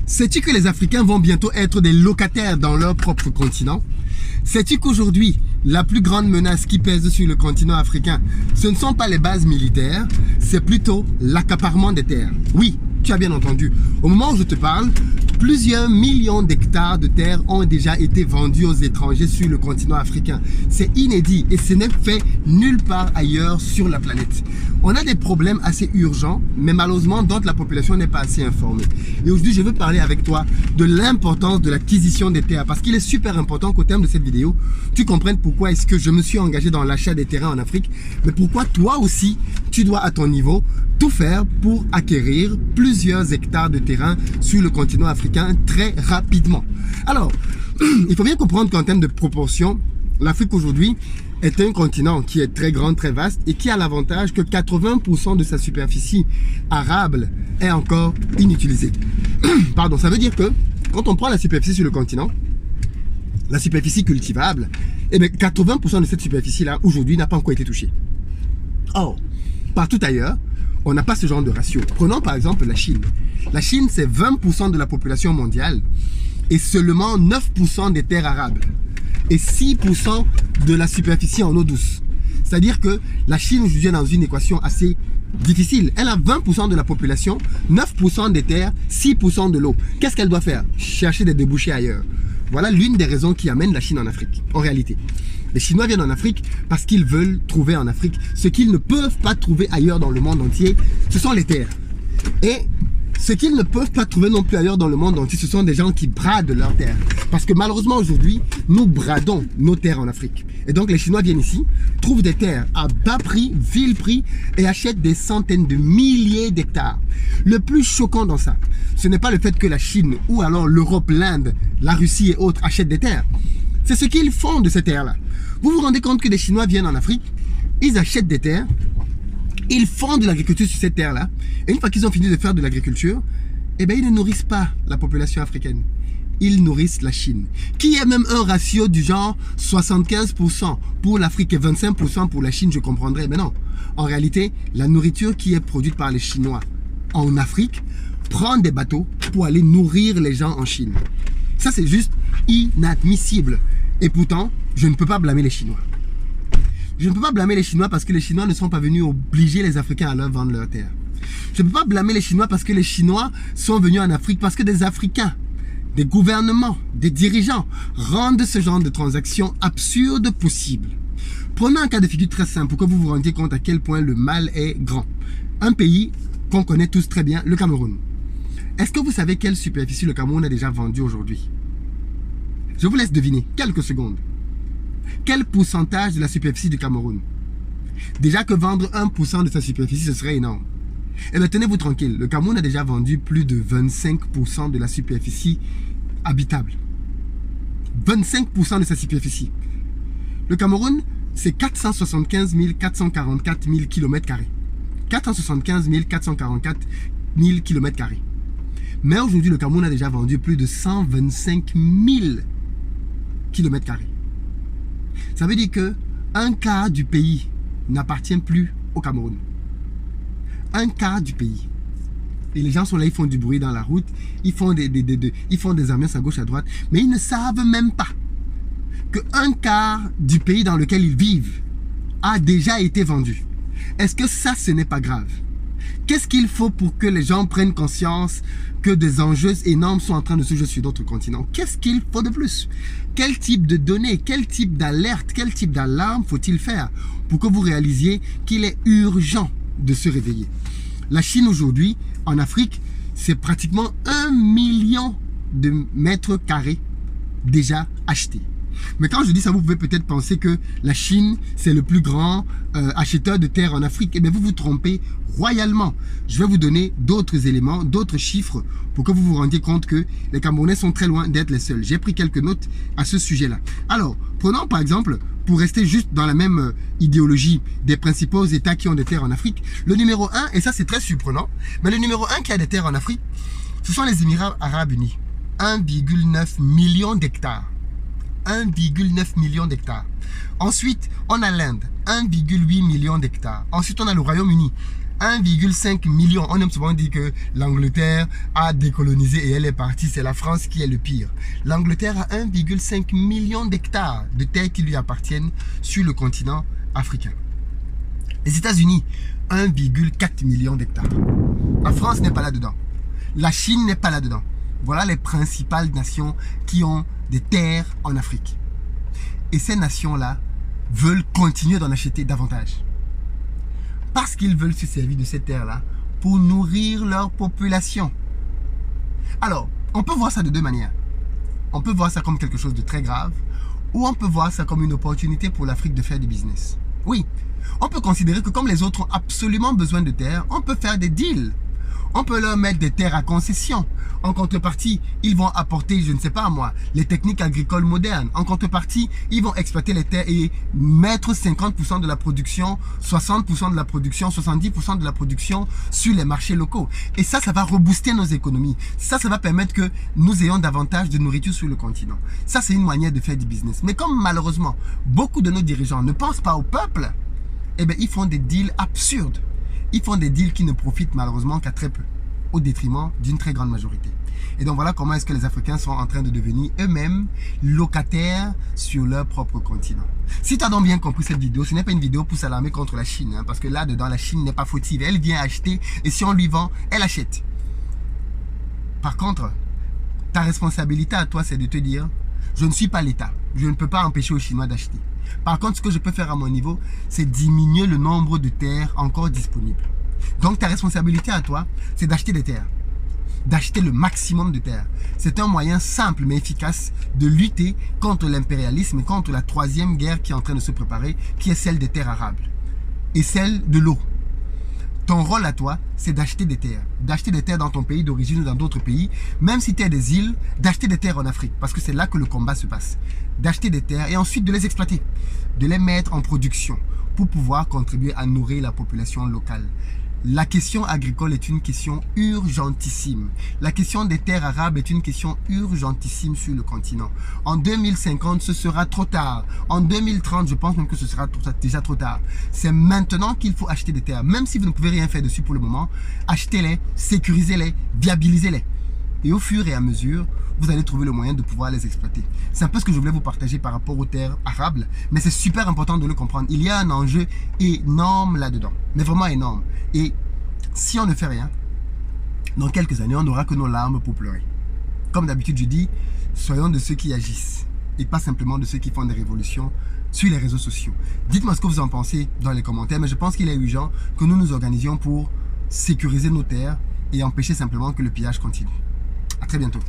Sais-tu que les Africains vont bientôt être des locataires dans leur propre continent? Sais-tu qu'aujourd'hui, la plus grande menace qui pèse sur le continent africain, ce ne sont pas les bases militaires, c'est plutôt l'accaparement des terres. Oui, tu as bien entendu. Au moment où je te parle, plusieurs millions d'hectares de terres ont déjà été vendus aux étrangers sur le continent africain. C'est inédit et ce n'est fait nulle part ailleurs sur la planète. On a des problèmes assez urgents, mais malheureusement dont la population n'est pas assez informée. Et aujourd'hui, je veux parler avec toi de l'importance de l'acquisition des terres, parce qu'il est super important qu'au terme de cette vidéo, tu comprennes pourquoi est-ce que je me suis engagé dans l'achat des terrains en Afrique, mais pourquoi toi aussi, tu dois à ton niveau tout faire pour acquérir plusieurs hectares de terrain sur le continent africain très rapidement. Alors, il faut bien comprendre qu'en termes de proportion, l'Afrique aujourd'hui est un continent qui est très grand, très vaste et qui a l'avantage que 80% de sa superficie arable est encore inutilisée. Pardon, ça veut dire que quand on prend la superficie sur le continent, la superficie cultivable, eh bien 80% de cette superficie-là aujourd'hui n'a pas encore été touchée. Or, partout ailleurs, on n'a pas ce genre de ratio. Prenons par exemple la Chine. La Chine, c'est 20% de la population mondiale et seulement 9% des terres arables et 6% de la superficie en eau douce. C'est-à-dire que la Chine aujourd'hui est dans une équation assez difficile. Elle a 20% de la population, 9% des terres, 6% de l'eau. Qu'est-ce qu'elle doit faire? Chercher des débouchés ailleurs. Voilà l'une des raisons qui amène la Chine en Afrique, en réalité. Les Chinois viennent en Afrique parce qu'ils veulent trouver en Afrique ce qu'ils ne peuvent pas trouver ailleurs dans le monde entier, ce sont les terres. Et ce qu'ils ne peuvent pas trouver non plus ailleurs dans le monde entier, ce sont des gens qui bradent leurs terres. Parce que malheureusement aujourd'hui, nous bradons nos terres en Afrique. Et donc les Chinois viennent ici, trouvent des terres à bas prix, vil prix et achètent des centaines de milliers d'hectares. Le plus choquant dans ça, ce n'est pas le fait que la Chine ou alors l'Europe, l'Inde, la Russie et autres achètent des terres. C'est ce qu'ils font de ces terres-là. Vous vous rendez compte que des Chinois viennent en Afrique, ils achètent des terres, ils font de l'agriculture sur ces terres-là, et une fois qu'ils ont fini de faire de l'agriculture, eh bien, ils ne nourrissent pas la population africaine. Ils nourrissent la Chine, qui est même un ratio du genre 75% pour l'Afrique et 25% pour la Chine, je comprendrais. Mais non, en réalité, la nourriture qui est produite par les Chinois en Afrique prend des bateaux pour aller nourrir les gens en Chine. Ça, c'est juste inadmissible. Et pourtant, je ne peux pas blâmer les Chinois. Je ne peux pas blâmer les Chinois parce que les Chinois ne sont pas venus obliger les Africains à leur vendre leurs terres. Je ne peux pas blâmer les Chinois parce que les Chinois sont venus en Afrique parce que des Africains, des gouvernements, des dirigeants rendent ce genre de transactions absurdes possibles. Prenons un cas de figure très simple pour que vous vous rendiez compte à quel point le mal est grand. Un pays qu'on connaît tous très bien, le Cameroun. Est-ce que vous savez quelle superficie le Cameroun a déjà vendue aujourd'hui? Je vous laisse deviner, quelques secondes. Quel pourcentage de la superficie du Cameroun? Déjà que vendre 1% de sa superficie, ce serait énorme. Et bien tenez-vous tranquille, le Cameroun a déjà vendu plus de 25% de la superficie habitable. 25% de sa superficie. Le Cameroun, c'est 475 444 000 km². 475 444 000 km². Mais aujourd'hui, le Cameroun a déjà vendu plus de 125 000 km². Ça veut dire que un quart du pays n'appartient plus au Cameroun. Un quart du pays. Et les gens sont là, ils font du bruit dans la route, ils font des ambiances à gauche, à droite, mais ils ne savent même pas que un quart du pays dans lequel ils vivent a déjà été vendu. Est-ce que ça, ce n'est pas grave? Qu'est-ce qu'il faut pour que les gens prennent conscience que des enjeux énormes sont en train de se jouer sur d'autres continents? Qu'est-ce qu'il faut de plus? Quel type de données, quel type d'alerte, quel type d'alarme faut-il faire pour que vous réalisiez qu'il est urgent de se réveiller? La Chine aujourd'hui, en Afrique, c'est pratiquement 1 million de mètres carrés déjà achetés. Mais quand je dis ça, vous pouvez peut-être penser que la Chine, c'est le plus grand acheteur de terres en Afrique. Eh bien, vous vous trompez royalement. Je vais vous donner d'autres éléments, d'autres chiffres pour que vous vous rendiez compte que les Camerounais sont très loin d'être les seuls. J'ai pris quelques notes à ce sujet-là. Alors, prenons par exemple, pour rester juste dans la même idéologie des principaux États qui ont des terres en Afrique, le numéro 1, et ça c'est très surprenant, mais le numéro 1 qui a des terres en Afrique, ce sont les Émirats Arabes Unis. 1,9 million d'hectares. 1,9 million d'hectares. Ensuite, on a l'Inde, 1,8 million d'hectares. Ensuite, on a le Royaume-Uni, 1,5 million. On aime souvent dire que l'Angleterre a décolonisé et elle est partie. C'est la France qui est le pire. L'Angleterre a 1,5 million d'hectares de terres qui lui appartiennent sur le continent africain. Les États-Unis, 1,4 million d'hectares. La France n'est pas là-dedans. La Chine n'est pas là-dedans. Voilà les principales nations qui ont des terres en Afrique. Et ces nations-là veulent continuer d'en acheter davantage. Parce qu'ils veulent se servir de ces terres-là pour nourrir leur population. Alors, on peut voir ça de deux manières. On peut voir ça comme quelque chose de très grave, ou on peut voir ça comme une opportunité pour l'Afrique de faire du business. Oui, on peut considérer que comme les autres ont absolument besoin de terres, on peut faire des deals. On peut leur mettre des terres à concession. En contrepartie, ils vont apporter, je ne sais pas moi, les techniques agricoles modernes. En contrepartie, ils vont exploiter les terres et mettre 50% de la production, 60% de la production, 70% de la production sur les marchés locaux. Et ça va rebooster nos économies. Ça va permettre que nous ayons davantage de nourriture sur le continent. Ça, c'est une manière de faire du business. Mais comme malheureusement, beaucoup de nos dirigeants ne pensent pas au peuple, eh bien, ils font des deals absurdes. Ils font des deals qui ne profitent malheureusement qu'à très peu, au détriment d'une très grande majorité. Et donc voilà comment est-ce que les Africains sont en train de devenir eux-mêmes locataires sur leur propre continent. Si tu as donc bien compris cette vidéo, ce n'est pas une vidéo pour s'alarmer contre la Chine, parce que là-dedans, la Chine n'est pas fautive. Elle vient acheter et si on lui vend, elle achète. Par contre, ta responsabilité à toi, c'est de te dire, je ne suis pas l'État. Je ne peux pas empêcher aux Chinois d'acheter. Par contre, ce que je peux faire à mon niveau, c'est diminuer le nombre de terres encore disponibles. Donc, ta responsabilité à toi, c'est d'acheter des terres. D'acheter le maximum de terres. C'est un moyen simple mais efficace de lutter contre l'impérialisme et contre la troisième guerre qui est en train de se préparer, qui est celle des terres arables et celle de l'eau. Ton rôle à toi, c'est d'acheter des terres. D'acheter des terres dans ton pays d'origine ou dans d'autres pays. Même si tu es des îles, d'acheter des terres en Afrique. Parce que c'est là que le combat se passe. D'acheter des terres et ensuite de les exploiter. De les mettre en production pour pouvoir contribuer à nourrir la population locale. La question agricole est une question urgentissime. La question des terres arables est une question urgentissime sur le continent. En 2050, ce sera trop tard. En 2030, je pense même que ce sera déjà trop tard. C'est maintenant qu'il faut acheter des terres. Même si vous ne pouvez rien faire dessus pour le moment, achetez-les, sécurisez-les, viabilisez-les. Et au fur et à mesure, vous allez trouver le moyen de pouvoir les exploiter. C'est un peu ce que je voulais vous partager par rapport aux terres arables, mais c'est super important de le comprendre. Il y a un enjeu énorme là-dedans, mais vraiment énorme. Et si on ne fait rien, dans quelques années, on n'aura que nos larmes pour pleurer. Comme d'habitude, je dis, soyons de ceux qui agissent et pas simplement de ceux qui font des révolutions sur les réseaux sociaux. Dites-moi ce que vous en pensez dans les commentaires, mais je pense qu'il est urgent que nous nous organisions pour sécuriser nos terres et empêcher simplement que le pillage continue. À très bientôt.